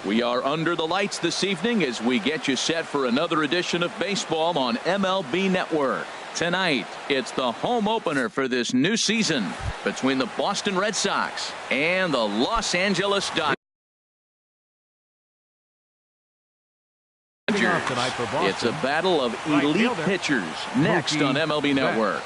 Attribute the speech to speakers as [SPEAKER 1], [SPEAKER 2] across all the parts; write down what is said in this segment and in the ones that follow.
[SPEAKER 1] We are under the lights this evening as we get you set for another edition of baseball on MLB Network. Tonight, it's the home opener for this new season between the Boston Red Sox and the Los Angeles Dodgers. It's a battle of elite pitchers next on MLB Network.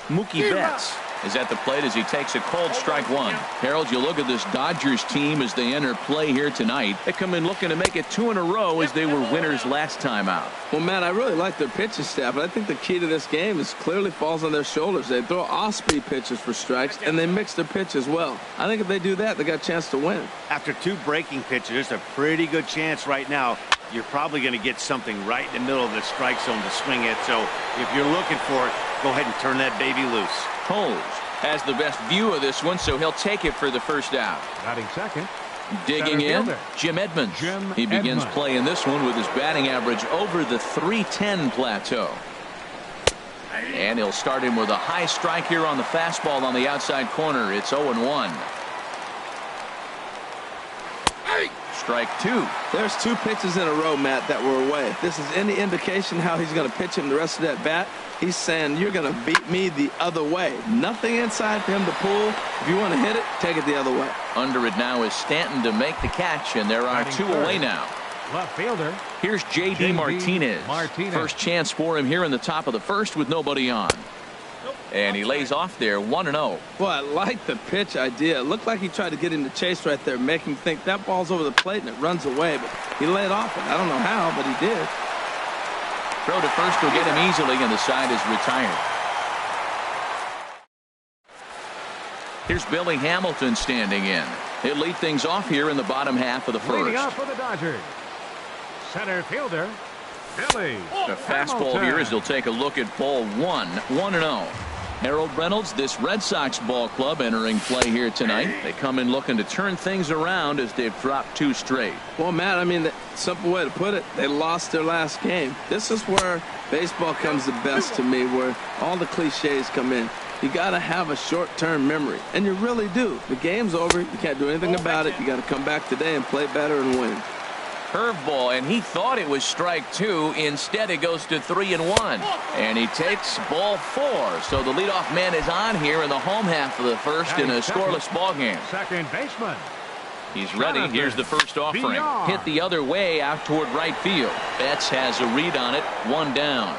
[SPEAKER 1] Mookie Betts is at the plate as he takes a cold strike one. Harold, you look at this Dodgers team as they enter play here tonight. They come in looking to make it 2 in a row as they were winners last time out.
[SPEAKER 2] Well, Matt, I really like their pitching staff, but I think the key to this game is clearly falls on their shoulders. They throw off-speed pitches for strikes, and they mix their pitch as well. I think if they do that, they got a chance to win.
[SPEAKER 3] After 2 breaking pitches, there's a pretty good chance right now you're probably going to get something right in the middle of the strike zone to swing at. So if you're looking for it, go ahead and turn that baby loose.
[SPEAKER 1] Holmes has the best view of this one, so he'll take it for the first out.
[SPEAKER 4] Batting second.
[SPEAKER 1] Digging in, Jim Edmonds. He begins play in this one with his batting average over the .310 plateau. And he'll start him with a high strike here on the fastball on the outside corner. It's 0-1. Strike 2.
[SPEAKER 2] There's 2 pitches in a row, Matt, that were away. If this is any indication how he's going to pitch him the rest of that bat, he's saying you're going to beat me the other way. Nothing inside for him to pull. If you want to hit it, take it the other way.
[SPEAKER 1] Under it now is Stanton to make the catch, and there are 2 away now.
[SPEAKER 4] Left fielder.
[SPEAKER 1] Here's J.D. Martinez. First chance for him here in the top of the first with nobody on. And he lays off there 1-0.
[SPEAKER 2] Well, I like the pitch idea. It looked like he tried to get him to chase right there, make him think that ball's over the plate and it runs away. But he laid off it. I don't know how, but he did.
[SPEAKER 1] Throw to first will get him easily, and the side is retired. Here's Billy Hamilton standing in. He'll lead things off here in the bottom half of the first.
[SPEAKER 4] Leading off for the Dodgers, center fielder Billy.
[SPEAKER 1] The fastball here as he'll take a look at ball 1. 1-0. Harold Reynolds, this Red Sox ball club entering play here tonight. They come in looking to turn things around as they've dropped 2 straight.
[SPEAKER 2] Well, Matt, I mean, the simple way to put it, they lost their last game. This is where baseball comes the best to me, where all the cliches come in. You got to have a short-term memory, and you really do. The game's over. You can't do anything about it. You got to come back today and play better and win.
[SPEAKER 1] Curveball, and he thought it was strike 2. Instead, it goes to 3-1. And he takes ball 4. So the leadoff man is on here in the home half of the first in a scoreless ball game.
[SPEAKER 4] Second baseman.
[SPEAKER 1] He's ready. Here's the first offering. Hit the other way out toward right field. Betts has a read on it. 1 down.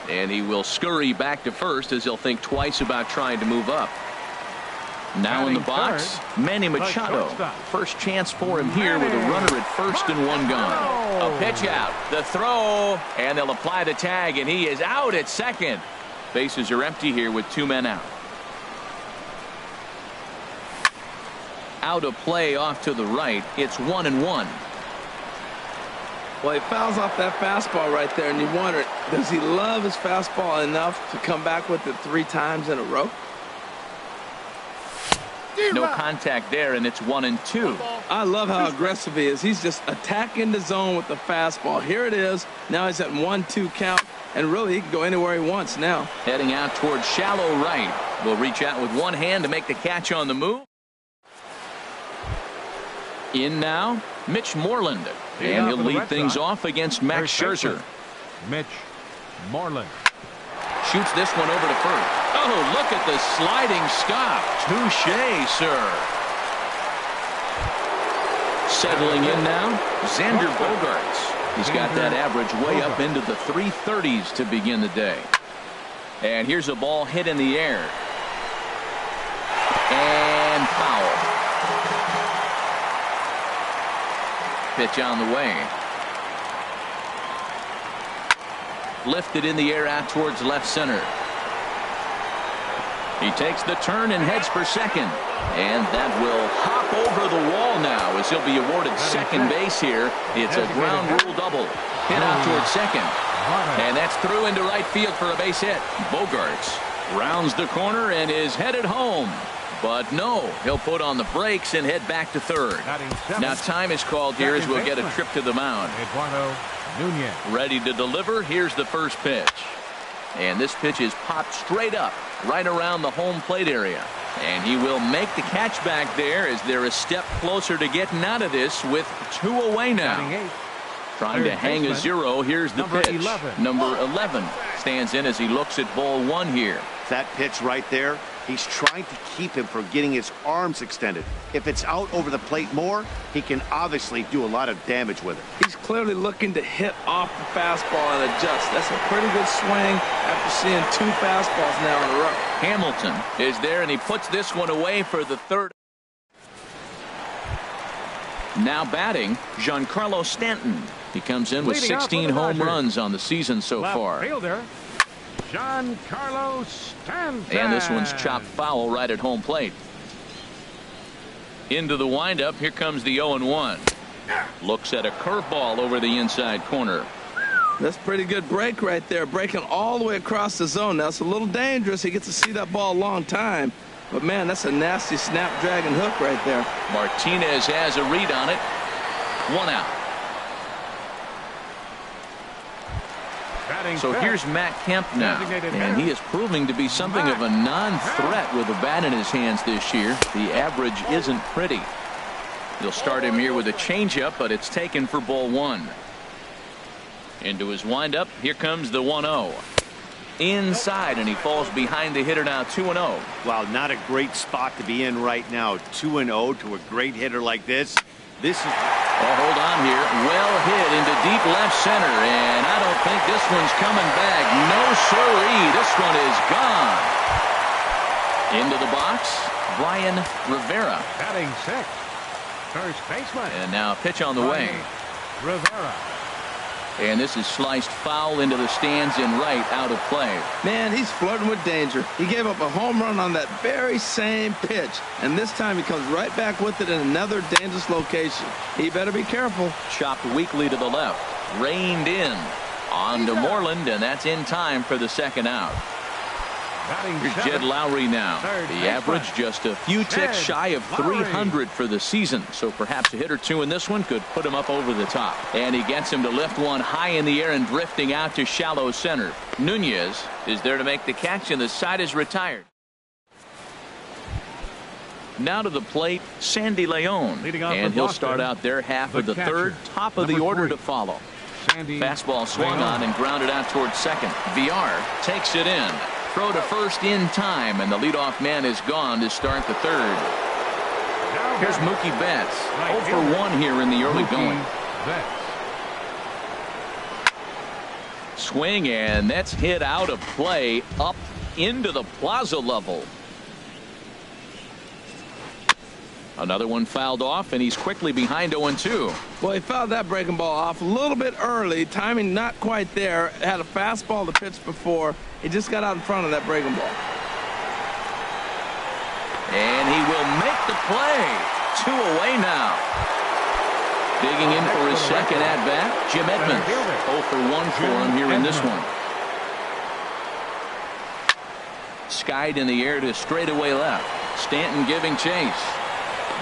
[SPEAKER 1] And he will scurry back to first as he'll think twice about trying to move up. Now in the box, Manny Machado. First chance for him here with a runner at first and 1 gone. A pitch out, the throw, and they'll apply the tag, and he is out at second. Bases are empty here with 2 men out. Out of play off to the right. It's 1-1.
[SPEAKER 2] Well, he fouls off that fastball right there, and you wonder, does he love his fastball enough to come back with it 3 times in a row?
[SPEAKER 1] No contact there, and it's 1-2.
[SPEAKER 2] I love how aggressive he is. He's just attacking the zone with the fastball. Here it is. Now he's at 1-2 count, and really he can go anywhere he wants now.
[SPEAKER 1] Heading out towards shallow right. Will reach out with 1 hand to make the catch on the move. In now, Mitch Moreland. And he'll lead things off against Max Scherzer.
[SPEAKER 4] Mitch Moreland.
[SPEAKER 1] Shoots this one over to first. Oh, look at the sliding stop. Touché, sir. Settling in now, Xander Bogaerts. He's got that average way up into the 330s to begin the day. And here's a ball hit in the air. And foul. Pitch on the way. Lifted in the air out towards left center. He takes the turn and heads for second. And that will hop over the wall now as he'll be awarded second base here. It's a ground rule double. Hit out towards second. And that's through into right field for a base hit. Bogaerts rounds the corner and is headed home. But no, he'll put on the brakes and head back to third. Now time is called here as we'll get a trip to the mound. Ready to deliver. Here's the first pitch. And this pitch is popped straight up right around the home plate area. And he will make the catch back there as they're a step closer to getting out of this with 2 away now. Trying to hang a 0. Here's the pitch. Number 11 stands in as he looks at ball 1 here.
[SPEAKER 3] That pitch right there, he's trying to keep him from getting his arms extended. If it's out over the plate more, he can obviously do a lot of damage with it.
[SPEAKER 2] He's clearly looking to hit off the fastball and adjust. That's a pretty good swing after seeing 2 fastballs now in a row.
[SPEAKER 1] Hamilton is there, and he puts this one away for the 3rd. Now batting, Giancarlo Stanton. He comes in with 16 home runs on the season so far.
[SPEAKER 4] Fielder, Giancarlo Stanton.
[SPEAKER 1] And this one's chopped foul right at home plate. Into the windup. Here comes the 0-1. Looks at a curveball over the inside corner.
[SPEAKER 2] That's a pretty good break right there. Breaking all the way across the zone. Now, it's a little dangerous. He gets to see that ball a long time. But, man, that's a nasty snapdragon hook right there.
[SPEAKER 1] Martinez has a read on it. 1 out. So here's Matt Kemp now, and he is proving to be something of a non-threat with a bat in his hands this year. The average isn't pretty. He'll start him here with a changeup, but it's taken for ball 1. Into his windup. Here comes the 1-0. Inside, and he falls behind the hitter now. 2-0.
[SPEAKER 3] Wow, not a great spot to be in right now. 2-0 to a great hitter like this. This is...
[SPEAKER 1] Oh, hold on here. Well hit into deep left center, and I don't think this one's coming back. No siree. This one is gone. Into the box, Brian Rivera.
[SPEAKER 4] Batting 6th, first baseman.
[SPEAKER 1] And now a pitch on the way.
[SPEAKER 4] Rivera.
[SPEAKER 1] And this is sliced foul into the stands in right, out of play.
[SPEAKER 2] Man, he's flirting with danger. He gave up a home run on that very same pitch, and this time he comes right back with it in another dangerous location. He better be careful.
[SPEAKER 1] Chopped weakly to the left. Reined in. On to Moreland, and that's in time for the 2nd out. Here's Jed Lowry now. The average just a few ticks shy of 300 for the season. So perhaps a hit or 2 in this one could put him up over the top. And he gets him to lift one high in the air and drifting out to shallow center. Nunez is there to make the catch, and the side is retired. Now to the plate, Sandy Leon. And he'll start out there half of the 3rd. Top of the order to follow. Fastball swung on and grounded out towards second. VR takes it in. Throw to first in time, and the leadoff man is gone to start the 3rd. Here's Mookie Betts. 0 for 1 here in the early going. Swing, and that's hit out of play up into the plaza level. Another one fouled off, and he's quickly behind 0-2.
[SPEAKER 2] Well, he fouled that breaking ball off a little bit early. Timing not quite there. Had a fastball to pitch before. He just got out in front of that breaking ball.
[SPEAKER 1] And he will make the play. 2 away now. Digging in for his 2nd at-bat, Jim Edmonds. 0 for 1 for him here in this one. Skied in the air to straightaway left. Stanton giving chase.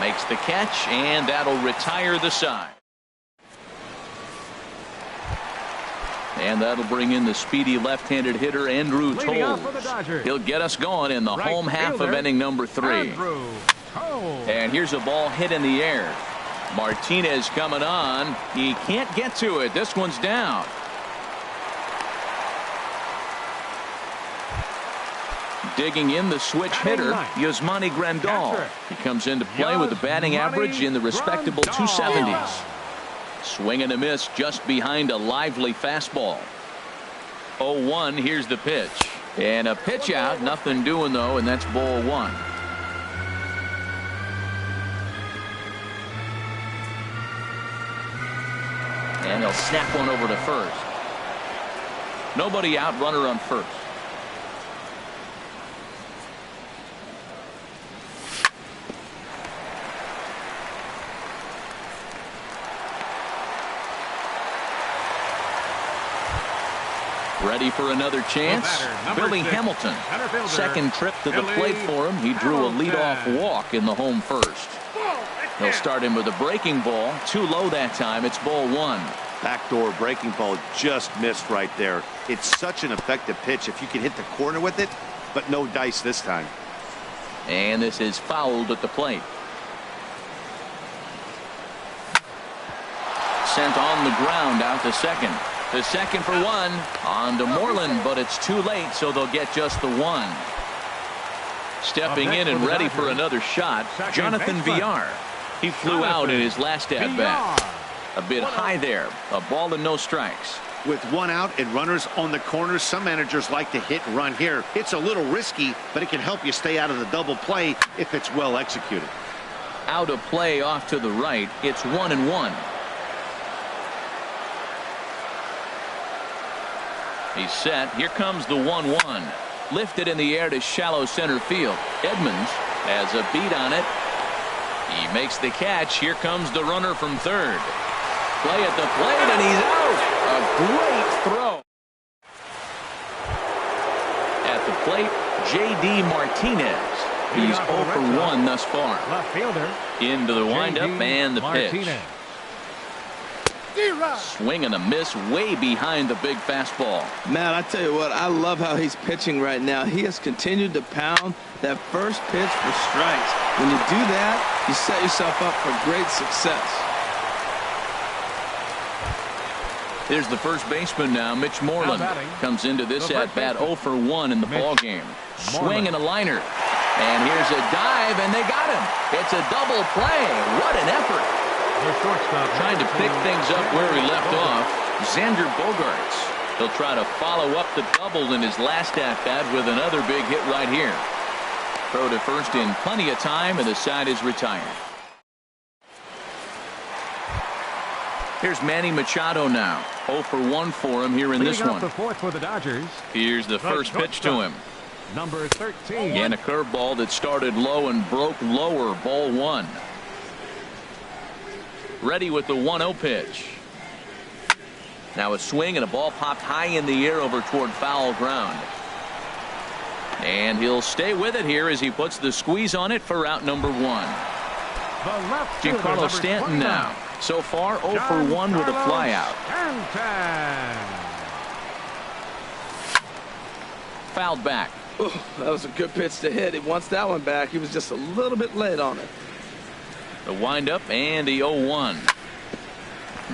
[SPEAKER 1] Makes the catch, and that'll retire the side. And that'll bring in the speedy left-handed hitter, Andrew Toles. He'll get us going in the home half of inning number 3. And here's a ball hit in the air. Martinez coming on. He can't get to it. This one's down. Digging in, the switch hitter, Yasmani Grandal. He comes into play with a batting average in the respectable 270s. Swing and a miss just behind a lively fastball. 0-1, here's the pitch. And a pitch out, nothing doing though, and that's ball 1. And he'll snap one over to first. Nobody out, runner on first. Ready for another chance. Billy Hamilton. 2nd trip to the plate for him. He drew a leadoff walk in the home first. They'll start him with a breaking ball. Too low that time. It's ball 1.
[SPEAKER 3] Backdoor breaking ball just missed right there. It's such an effective pitch if you can hit the corner with it, but no dice this time.
[SPEAKER 1] And this is fouled at the plate. Sent on the ground out to second. The second for one. On to Moreland, but it's too late, so they'll get just the one. Stepping in and ready for another shot, Jonathan Villar. He flew out in his last at-bat. A bit high there. A ball and no strikes.
[SPEAKER 3] With one out and runners on the corners, some managers like to hit and run here. It's a little risky, but it can help you stay out of the double play if it's well executed.
[SPEAKER 1] Out of play off to the right. It's 1-1. He's set. Here comes the 1-1. Lifted in the air to shallow center field. Edmonds has a beat on it. He makes the catch. Here comes the runner from third. Play at the plate, and he's out. A great throw. At the plate, J.D. Martinez. He's 0 for 1 thus far.
[SPEAKER 4] Left fielder.
[SPEAKER 1] Into the windup and the pitch.
[SPEAKER 4] Martinez.
[SPEAKER 1] Swing and a miss way behind the big fastball.
[SPEAKER 2] Man, I tell you what, I love how he's pitching right now. He has continued to pound that first pitch for strikes. When you do that, you set yourself up for great success.
[SPEAKER 1] Here's the first baseman now, Mitch Moreland. Comes into this at-bat 0 for 1 in the ball game. Swing and a liner. And here's a dive, and they got him. It's a double play. What an effort. Trying to pick things up where he left off, Xander Bogaerts. He'll try to follow up the double in his last at-bat with another big hit right here. Throw to first in plenty of time, and the side is retired. Here's Manny Machado now. 0 for 1 for him here in this one.
[SPEAKER 4] The fourth for the Dodgers.
[SPEAKER 1] Here's the first pitch to him.
[SPEAKER 4] Number 13.
[SPEAKER 1] And a curveball that started low and broke lower. Ball 1. Ready with the 1-0 pitch. Now a swing and a ball popped high in the air over toward foul ground. And he'll stay with it here as he puts the squeeze on it for out number 1. Giancarlo Stanton now. So far 0 for 1 with a flyout. Fouled back.
[SPEAKER 2] Ooh, that was a good pitch to hit. He wants that one back. He was just a little bit late on it.
[SPEAKER 1] The windup and the 0-1.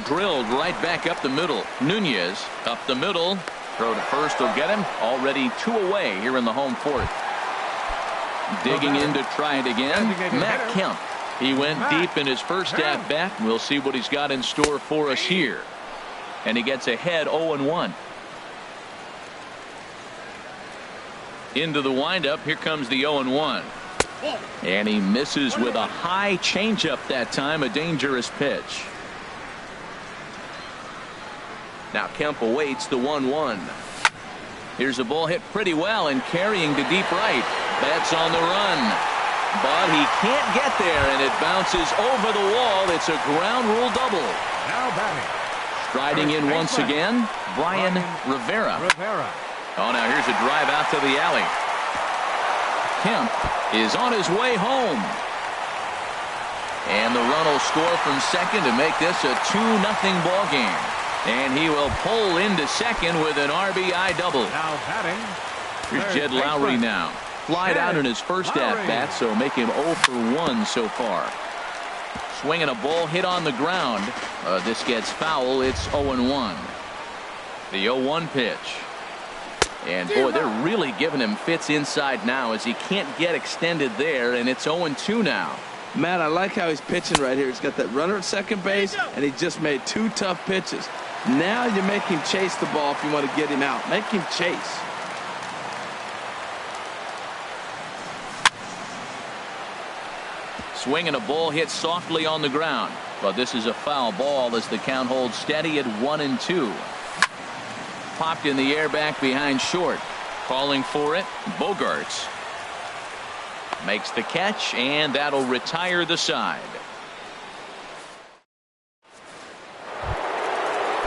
[SPEAKER 1] Drilled right back up the middle. Nunez up the middle. Throw to first will get him. Already 2 away here in the home fourth. Digging in to try it again. Matt Kemp. He went deep in his first at bat. We'll see what he's got in store for us here. And he gets ahead 0-1. Into the windup. Here comes the 0-1. And he misses with a high changeup that time. A dangerous pitch. Now Kemp awaits the 1-1. Here's a ball hit pretty well and carrying to deep right. Betts on the run. But he can't get there, and it bounces over the wall. It's a ground rule double.
[SPEAKER 4] Now batting.
[SPEAKER 1] Striding in once again, Brian Rivera. Oh, now here's a drive out to the alley. Kemp is on his way home. And the run will score from second to make this a 2-0 ball game. And he will pull into second with an RBI double.
[SPEAKER 4] Now batting.
[SPEAKER 1] Here's Jed Lowry now. Flied out in his first at-bat, so make him 0 for 1 so far. Swinging a ball hit on the ground. This gets foul. It's 0-1. The 0-1 pitch. And boy, they're really giving him fits inside now as he can't get extended there, and it's 0-2 now.
[SPEAKER 2] Matt, I like how he's pitching right here. He's got that runner at second base, and he just made 2 tough pitches. Now you make him chase the ball if you want to get him out. Make him chase.
[SPEAKER 1] Swinging a ball hit softly on the ground. But this is a foul ball as the count holds steady at 1-2. Popped in the air back behind short. Calling for it, Bogaerts. Makes the catch, and that'll retire the side.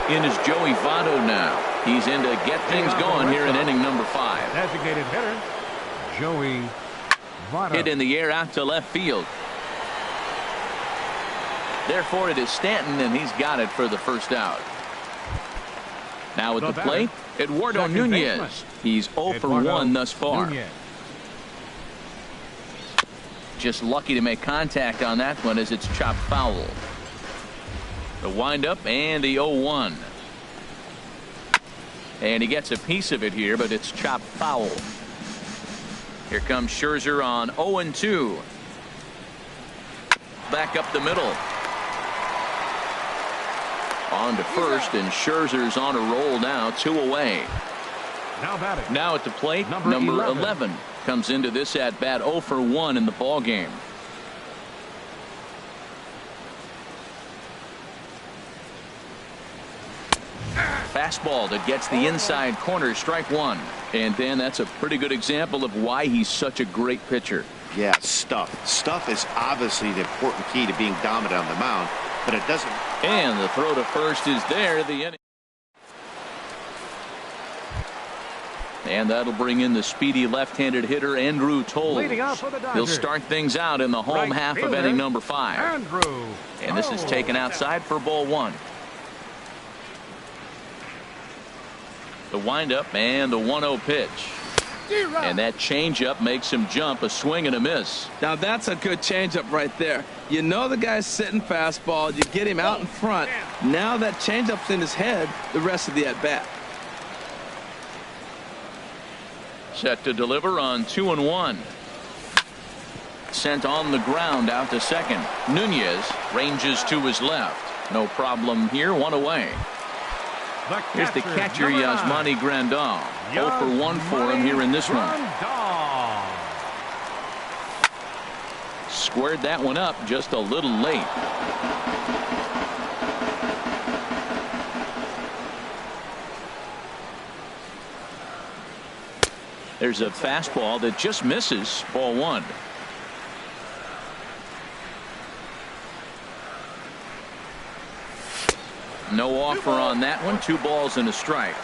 [SPEAKER 1] In is Joey Votto now. He's in to get things going here in inning number 5.
[SPEAKER 4] Designated hitter, Joey Votto.
[SPEAKER 1] Hit in the air out to left field. Therefore, it is Stanton, and he's got it for the first out. Now at the plate, Eduardo Nunez. He's 0 for 1 thus far. Just lucky to make contact on that one as it's chopped foul. The windup and the 0-1. And he gets a piece of it here, but it's chopped foul. Here comes Scherzer on 0-2. Back up the middle. On to first, and Scherzer's on a roll now, 2 away. Now at the plate, number 11 comes into this at bat 0 for 1 in the ball game. Fastball that gets the inside corner, strike one. And Dan, that's a pretty good example of why he's such a great pitcher.
[SPEAKER 3] Yeah, stuff. Stuff is obviously the important key to being dominant on the mound, but it doesn't.
[SPEAKER 1] And the throw to first is there. The inning. And that'll bring in the speedy left-handed hitter Andrew Toles. He'll start things out in the home half of inning number 5. And this is taken outside for ball 1. The windup and the 1-0 pitch. And that changeup makes him jump, a swing and a miss.
[SPEAKER 2] Now that's a good changeup right there. You know the guy's sitting fastball. You get him out in front. Now that changeup's in his head the rest of the at-bat.
[SPEAKER 1] Set to deliver on 2-1. Sent on the ground out to second. Nunez ranges to his left. No problem here, 1 away. Here's the catcher, Yasmani Grandal. 0 for 1 for him here in this one. Squared that one up just a little late. There's a fastball that just misses, ball 1. No offer on that one. 2 balls and a strike.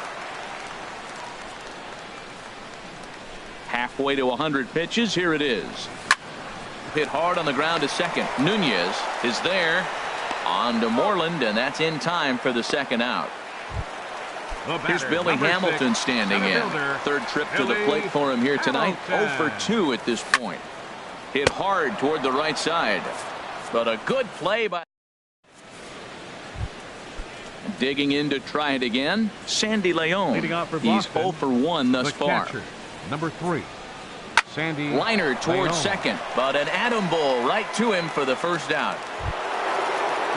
[SPEAKER 1] Halfway to 100 pitches. Here it is. Hit hard on the ground to second. Nunez is there. On to Moreland, and that's in time for the second out. Here's Billy Hamilton standing in. Third trip to the plate for him here tonight. 0 for 2 at this point. Hit hard toward the right side. But a good play by. Digging in to try it again, Sandy Leon. He's 0 for 1 thus far.
[SPEAKER 4] Number 3, Sandy.
[SPEAKER 1] Liner towards second, but an atom ball right to him for the first out.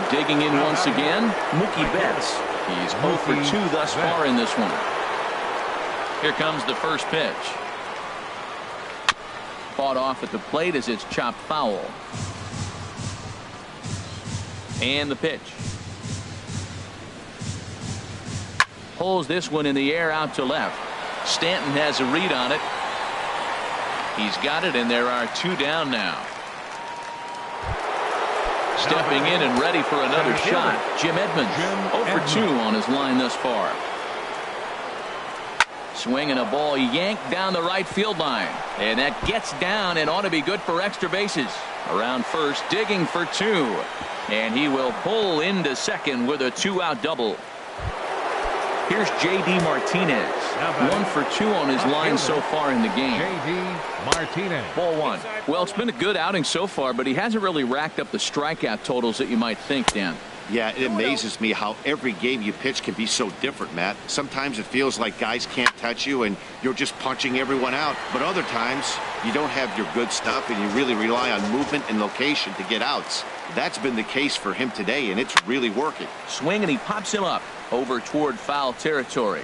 [SPEAKER 1] Digging in once again, Mookie Betts. He's 0 for 2 thus far in this one. Here comes the first pitch. Fought off at the plate as it's chopped foul. And the pitch. Pulls this one in the air out to left. Stanton has a read on it. He's got it, and there are 2 down now. Stepping in and ready for another shot, Jim Edmonds. 0 for 2 on his line thus far. Swinging a ball yanked down the right field line. And that gets down and ought to be good for extra bases. Around first, digging for 2. And he will pull into second with a 2-out double. Here's J.D. Martinez. 1 for 2 on his line so far in the game.
[SPEAKER 4] J.D. Martinez.
[SPEAKER 1] Ball 1. Well, it's been a good outing so far, but he hasn't really racked up the strikeout totals that you might think, Dan.
[SPEAKER 3] Yeah, it amazes me how every game you pitch can be so different, Matt. Sometimes it feels like guys can't touch you and you're just punching everyone out. But other times you don't have your good stuff and you really rely on movement and location to get outs. That's been the case for him today, and it's really working.
[SPEAKER 1] Swing, and he pops him up over toward foul territory.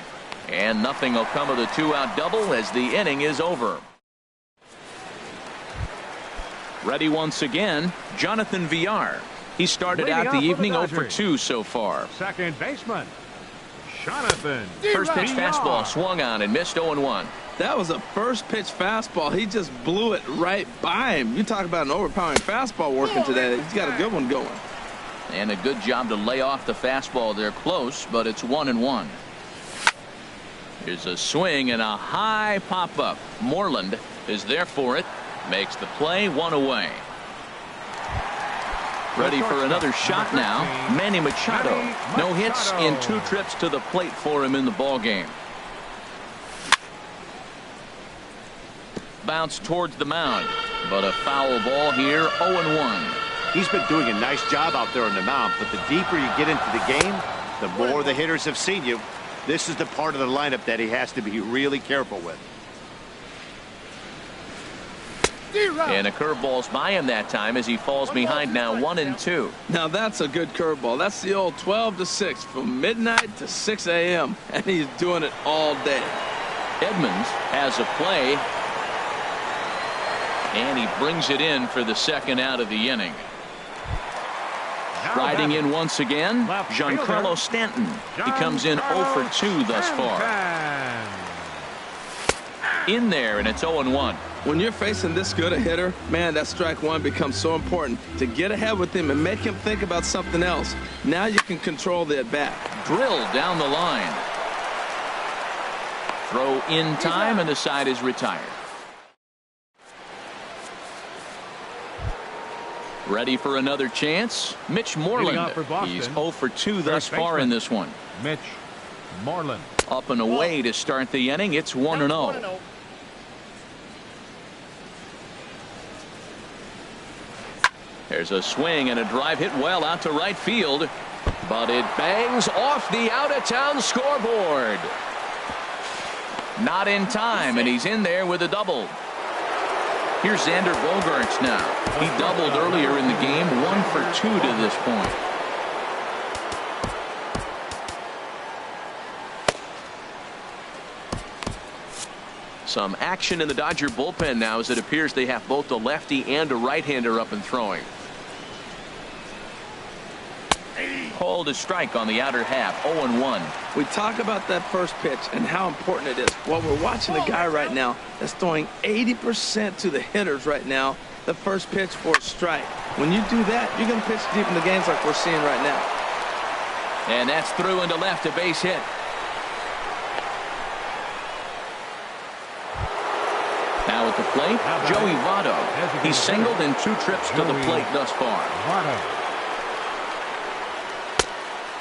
[SPEAKER 1] And nothing will come of the 2-out double as the inning is over. Ready once again, Jonathan Villar. He started out the evening 0 for 2 so far.
[SPEAKER 4] Second baseman, Jonathan.
[SPEAKER 1] First pitch fastball swung on and missed 0-1.
[SPEAKER 2] That was a first pitch fastball. He just blew it right by him. You talk about an overpowering fastball working today. He's got a good one going.
[SPEAKER 1] And a good job to lay off the fastball there close, but it's 1-1. Here's a swing and a high pop-up. Moreland is there for it. Makes the play, 1 away. Ready for another shot now. Manny Machado. No hits in 2 trips to the plate for him in the ball game. Bounce towards the mound. But a foul ball here, 0-1.
[SPEAKER 3] He's been doing a nice job out there on the mound, but the deeper you get into the game, the more the hitters have seen you. This is the part of the lineup that he has to be really careful with.
[SPEAKER 1] And a curveball's by him that time as he falls behind now 1-2.
[SPEAKER 2] Now that's a good curveball. That's the old 12 to 6 from midnight to 6 a.m. and he's doing it all day.
[SPEAKER 1] Edmonds has a play, and he brings it in for the second out of the inning. Riding in once again, Giancarlo Stanton. He comes in 0 for 2 thus far. In there, and it's 0-1.
[SPEAKER 2] When you're facing this good a hitter, man, that strike one becomes so important to get ahead with him and make him think about something else. Now you can control the at-bat.
[SPEAKER 1] Drilled down the line. Throw in time, and the side is retired. Ready for another chance. Mitch Moreland. He's 0 for 2 thus far in this one.
[SPEAKER 4] Mitch Moreland.
[SPEAKER 1] Up and away to start the inning. It's 1-0. There's a swing and a drive hit well out to right field, but it bangs off the out-of-town scoreboard. Not in time, and he's in there with a double. Here's Xander Bogaerts now. He doubled earlier in the game, 1 for 2 to this point. Some action in the Dodger bullpen now as it appears they have both a lefty and a right-hander up and throwing. Called a strike on the outer half, 0-1.
[SPEAKER 2] We talk about that first pitch and how important it is. Well, we're watching a guy right now that's throwing 80% to the hitters right now, the first pitch for a strike. When you do that, you're going to pitch deep in the games like we're seeing right now.
[SPEAKER 1] And that's through into left, a base hit. Now at the plate, Joey Votto. He's singled in 2 trips to the plate thus far.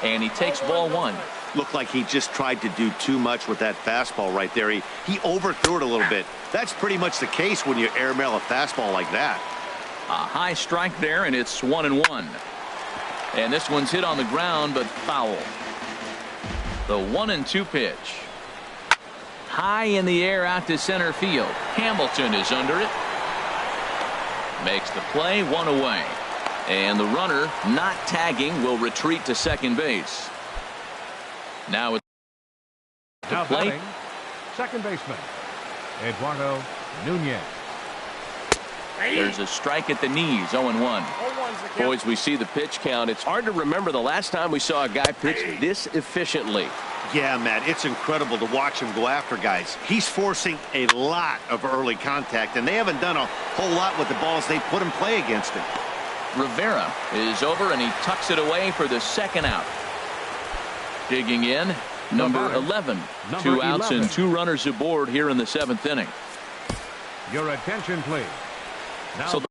[SPEAKER 1] And he takes ball 1.
[SPEAKER 3] Looked like he just tried to do too much with that fastball right there. He overthrew it a little bit. That's pretty much the case when you airmail a fastball like that.
[SPEAKER 1] A high strike there, and it's 1-1. And this one's hit on the ground, but foul. The 1-2 pitch. High in the air out to center field. Hamilton is under it. Makes the play, 1 away. And the runner, not tagging, will retreat to second base. Now at the plate.
[SPEAKER 4] Batting, second baseman, Eduardo Nunez.
[SPEAKER 1] There's a strike at the knees, 0-1. Boys, we see the pitch count. It's hard to remember the last time we saw a guy pitch this efficiently.
[SPEAKER 3] Yeah, Matt, it's incredible to watch him go after guys. He's forcing a lot of early contact, and they haven't done a whole lot with the balls they put in play against him.
[SPEAKER 1] Rivera is over, and he tucks it away for the second out. Digging in, number 11. 2 outs and 2 runners aboard here in the 7th inning.
[SPEAKER 4] Your attention, please. Now
[SPEAKER 1] So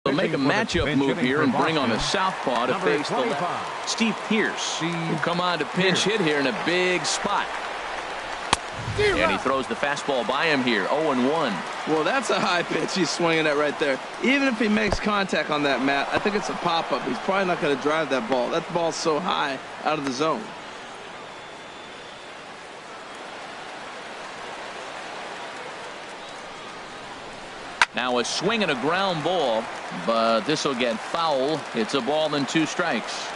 [SPEAKER 1] they'll make a matchup move here and bring on a southpaw to face the left. Steve Pearce will come on to pinch hit here in a big spot. And he throws the fastball by him here, 0-1.
[SPEAKER 2] Well, that's a high pitch he's swinging at right there. Even if he makes contact on that, Matt, I think it's a pop-up. He's probably not going to drive that ball. That ball's so high out of the zone.
[SPEAKER 1] Now a swing and a ground ball, but this will get foul. It's a ball and 2 strikes.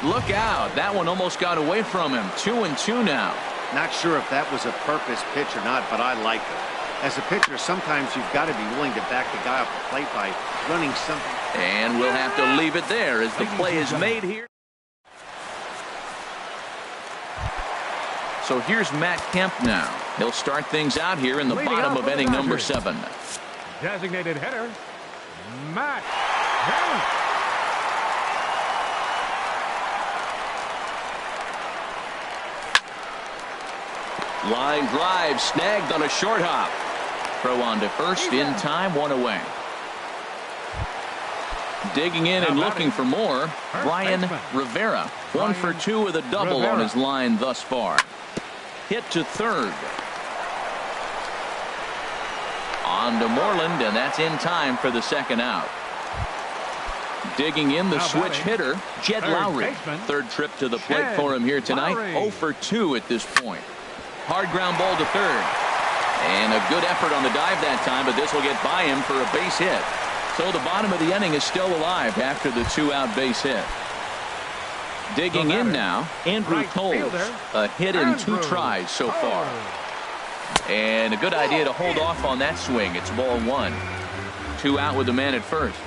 [SPEAKER 1] Look out. That one almost got away from him. 2-2 now.
[SPEAKER 3] Not sure if that was a purpose pitch or not, but I like it. As a pitcher, sometimes you've got to be willing to back the guy off the plate by running something.
[SPEAKER 1] And we'll have to leave it there as the play is made here. So here's Matt Kemp now. He'll start things out here in the bottom of inning number 7.
[SPEAKER 4] Designated hitter, Matt Kemp.
[SPEAKER 1] Line drive snagged on a short hop. Throw on to first in time, 1 away. Digging in and looking for more, Brian Rivera. 1 for 2 with a double on his line thus far. Hit to third. On to Moreland, and that's in time for the second out. Digging in the switch hitter, Jed Lowry. Third trip to the plate for him here tonight. 0 for 2 at this point. Hard ground ball to third. And a good effort on the dive that time, but this will get by him for a base hit. So the bottom of the inning is still alive after the 2-out base hit. Digging in now, Andrew Toles. A hit in 2 tries so far. And a good idea to hold off on that swing. It's ball 1. 2 out with the man at first.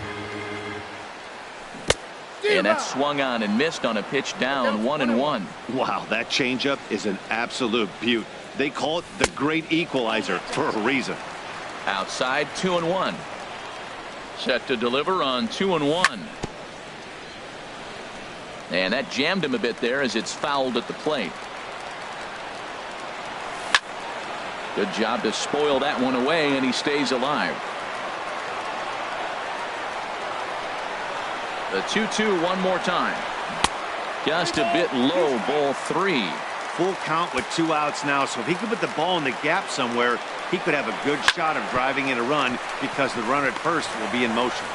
[SPEAKER 1] And that's swung on and missed on a pitch down 1-1.
[SPEAKER 3] Wow, that changeup is an absolute beaut. They call it the great equalizer for a reason.
[SPEAKER 1] Outside 2-1. Set to deliver on 2-1. And that jammed him a bit there as it's fouled at the plate. Good job to spoil that one away, and he stays alive. The 2-2 one more time. Just a bit low, ball 3.
[SPEAKER 3] Full count with 2 outs now, so if he could put the ball in the gap somewhere, he could have a good shot of driving in a run because the runner at first will be in motion.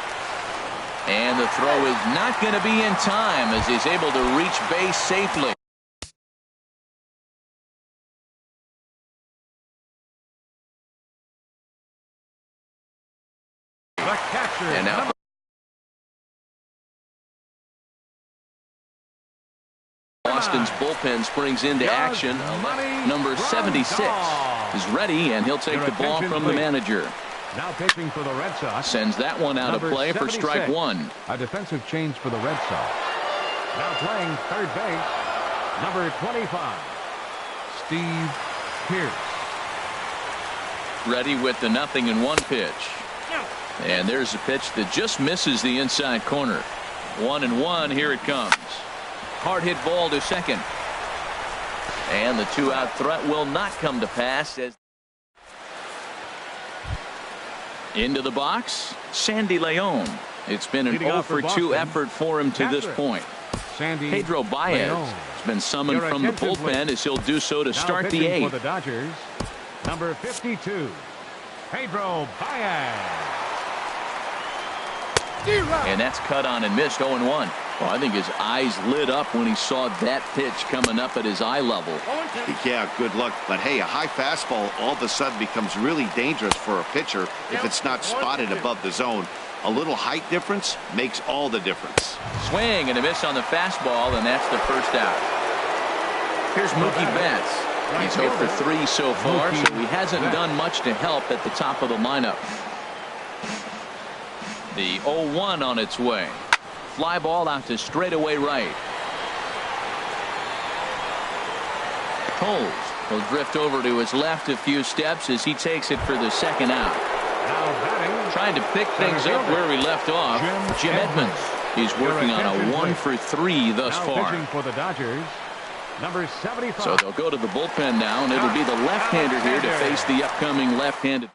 [SPEAKER 1] And the throw is not going to be in time as he's able to reach base safely.
[SPEAKER 4] The catcher.
[SPEAKER 1] And now Boston's bullpen springs into action. Number 76 is ready, and he'll take the ball from the manager.
[SPEAKER 4] Now pitching for the Red Sox.
[SPEAKER 1] Sends that one out of play for strike 1.
[SPEAKER 4] A defensive change for the Red Sox. Now playing third base, number 25, Steve Pearce.
[SPEAKER 1] Ready with the 0-1 pitch. And there's a pitch that just misses the inside corner. 1-1. Here it comes. Hard hit ball to second. And the 2-out threat will not come to pass as into the box, Sandy Leon. It's been an 0 for 2 effort for him to this point. Pedro Baez has been summoned from the bullpen as he'll do so to start the 8th.
[SPEAKER 4] For the Dodgers, number 52, Pedro Baez.
[SPEAKER 1] And that's cut on and missed. 0-1. Well, I think his eyes lit up when he saw that pitch coming up at his eye level.
[SPEAKER 3] Yeah, good luck. But hey, a high fastball all of a sudden becomes really dangerous for a pitcher if it's not spotted above the zone. A little height difference makes all the difference.
[SPEAKER 1] Swing and a miss on the fastball, and that's the first out. Here's Mookie Betts. He's 0 for 3 so far, so he hasn't done much to help at the top of the lineup. The 0-1 on its way. Fly ball out to straightaway right. Toles will drift over to his left a few steps as he takes it for the second out. Trying to pick things up where we left off, Jim Edmonds. He's working on a 1 for 3 thus far.
[SPEAKER 4] For the Dodgers, number 75.
[SPEAKER 1] So they'll go to the bullpen now, and it'll be the left-hander here to face the upcoming left-handed.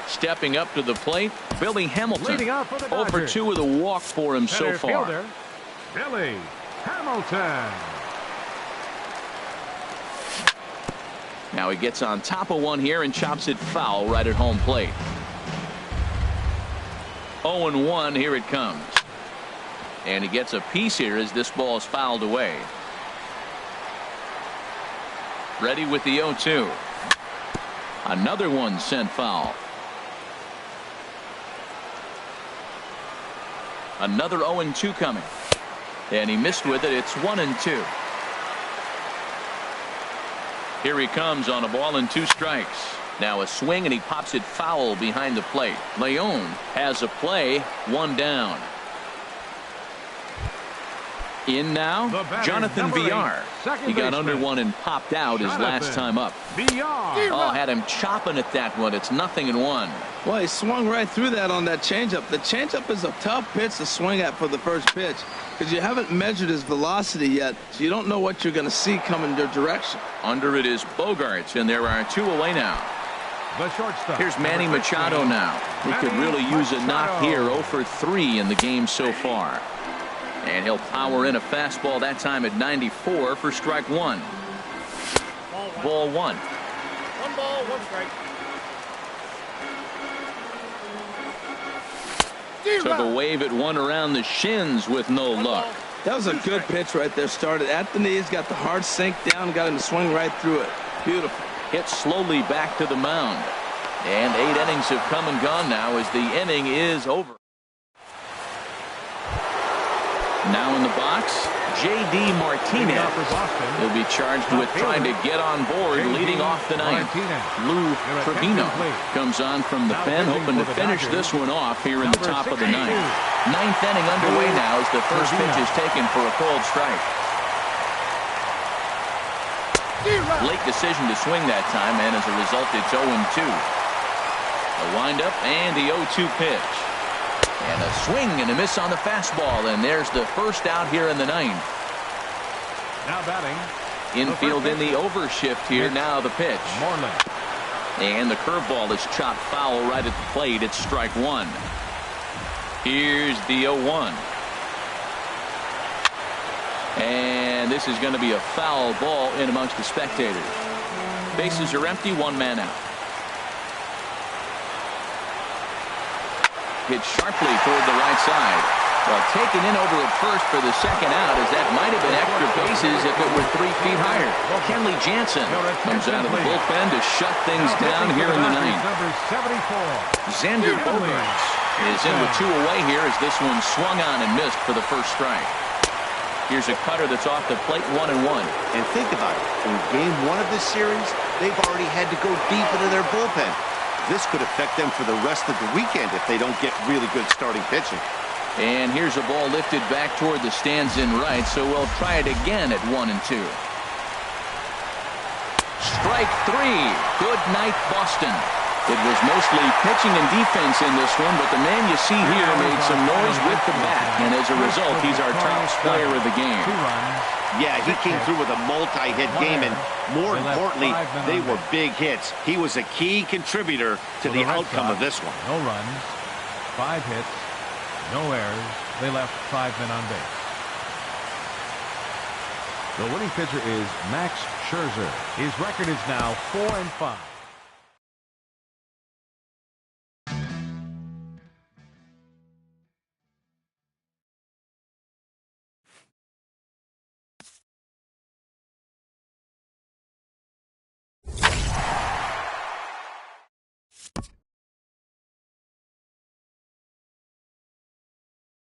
[SPEAKER 1] Stepping up to the plate, Billy Hamilton. 0 for 2 with a walk for him so far.
[SPEAKER 4] Billy Hamilton.
[SPEAKER 1] Now he gets on top of one here and chops it foul right at home plate. 0-1. Here it comes. And he gets a piece here as this ball is fouled away. Ready with the 0-2. Another one sent foul. Another 0-2 coming. And he missed with it. It's 1-2. Here he comes on a ball and 2 strikes. Now a swing and he pops it foul behind the plate. Leon has a play. 1 down. In now, Jonathan Villar. He got under one and popped out his last time up. Oh, had him chopping at that one. It's 0-1.
[SPEAKER 2] Well, he swung right through that on that changeup. The changeup is a tough pitch to swing at for the first pitch because you haven't measured his velocity yet, so you don't know what you're going to see coming your direction.
[SPEAKER 1] Under it is Bogarts, and there are 2 away now.
[SPEAKER 4] The shortstop.
[SPEAKER 1] Here's Manny Machado now. He could really use a knock here. 0 for 3 in the game so far. And he'll power in a fastball that time at 94 for strike 1. Ball 1.
[SPEAKER 5] 1 ball, 1 strike.
[SPEAKER 1] Took a wave at one around the shins with no luck.
[SPEAKER 2] That was a good pitch right there. Started at the knees, got the hard sink down, got him to swing right through it. Beautiful.
[SPEAKER 1] Hit slowly back to the mound. And 8 innings have come and gone now as the inning is over. Now in the box, J.D. Martinez. He'll be charged with trying to get on board leading off the ninth. Lou Trevino comes on from the pen, hoping to finish this one off here in the top of the ninth. Ninth inning underway now as the first pitch is taken for a cold strike. Late decision to swing that time, and as a result, it's 0-2. A windup and the 0-2 pitch. And a swing and a miss on the fastball, and there's the first out here in the ninth.
[SPEAKER 4] Now batting.
[SPEAKER 1] Infield in the overshift here. Now the pitch. And the curveball is chopped foul right at the plate. It's strike 1. Here's the 0-1. And this is going to be a foul ball in amongst the spectators. Bases are empty, 1 man out. Hit sharply toward the right side. Well, taken in over at first for the second out, as that might have been extra bases if it were 3 feet higher. Kenley Jansen comes out of the bullpen to shut things down here in the ninth. Xander Bogaerts is in with 2 away here as this one swung on and missed for the first strike. Here's a cutter that's off the plate, 1-1.
[SPEAKER 3] And think about it. In game 1 of this series, they've already had to go deep into their bullpen. This could affect them for the rest of the weekend if they don't get really good starting pitching.
[SPEAKER 1] And here's a ball lifted back toward the stands in right, so we'll try it again at 1-2. Strike 3. Good night, Boston. It was mostly pitching and defense in this one, but the man you see here made some noise with the bat, and as a result, he's our top player of the game.
[SPEAKER 3] Yeah, he came through with a multi-hit game, and more importantly, they were big hits. He was a key contributor to the outcome of this one.
[SPEAKER 4] No runs, 5 hits, no errors. They left 5 men on base. The winning pitcher is Max Scherzer. His record is now 4-5.